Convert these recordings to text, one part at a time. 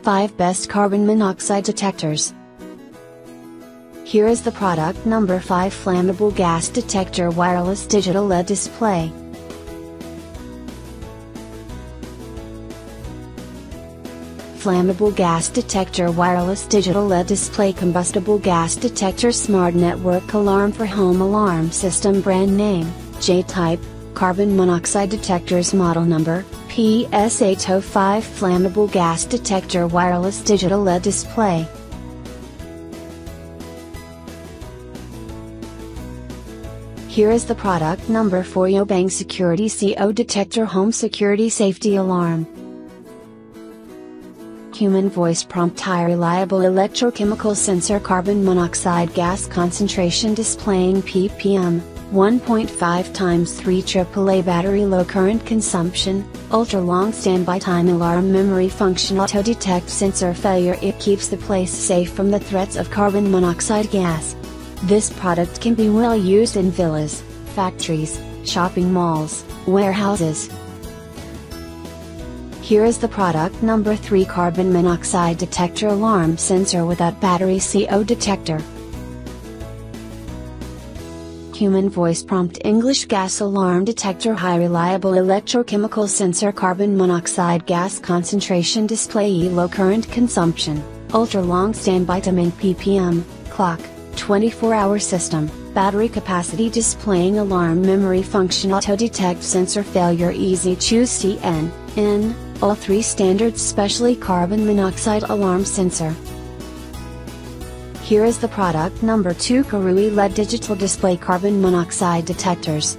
5 Best Carbon Monoxide Detectors. Here is the product number 5: Flammable Gas Detector Wireless Digital LED Display. Flammable Gas Detector Wireless Digital LED Display Combustible Gas Detector Smart Network Alarm for Home Alarm System. Brand name, J-Type, Carbon Monoxide Detectors. Model number, PS805. Flammable Gas Detector Wireless Digital LED Display. Here is the product number for Yobang Security CO Detector Home Security Safety Alarm. Human voice prompt high reliable electrochemical sensor. Carbon monoxide gas concentration displaying ppm, 1.5 times 3 AAA battery. Low current consumption, ultra long standby time. Alarm memory function. Auto detect sensor failure. It keeps the place safe from the threats of carbon monoxide gas. This product can be well used in villas, factories, shopping malls, warehouses. Here is the product number 3: Carbon Monoxide Detector Alarm Sensor without battery. CO Detector. Human voice prompt English gas alarm detector. High reliable electrochemical sensor. Carbon monoxide gas concentration display. Low current consumption, ultra long standby time. ppm, clock, 24-hour system. Battery capacity. Displaying alarm memory function. Auto detect sensor failure. Easy choose CN, N, all 3 standards. Specially carbon monoxide alarm sensor. Here is the product number 2: KERUI LED Digital Display Carbon Monoxide Detectors.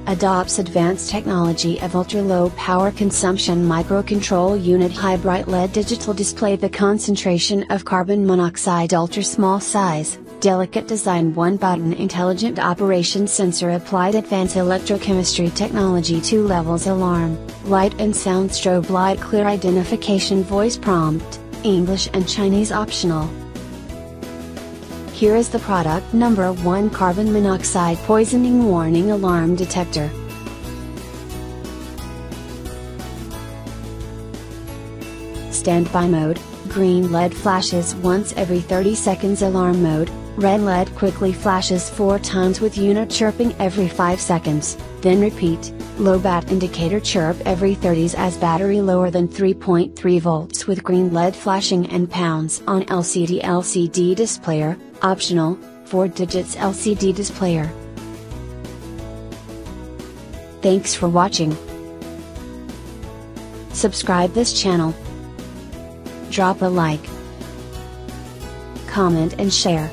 Adopts advanced technology of ultra-low power consumption microcontrol unit. High bright LED digital display. The concentration of carbon monoxide. Ultra small size, delicate design. 1 button intelligent operation sensor. Applied advanced electrochemistry technology. 2 levels. Alarm, light and sound. Strobe light. Clear identification. Voice prompt, English and Chinese optional. Here is the product number 1: Carbon Monoxide Poisoning Warning Alarm Detector. Standby mode, green LED flashes once every 30 seconds. Alarm mode, red LED quickly flashes 4 times with unit chirping every 5 seconds, then repeat. Low bat indicator chirp every 30s as battery lower than 3.3 volts with green LED flashing and pounds on LCD displayer, optional, 4 digits LCD displayer. Thanks for watching. Subscribe this channel. Drop a like, comment and share.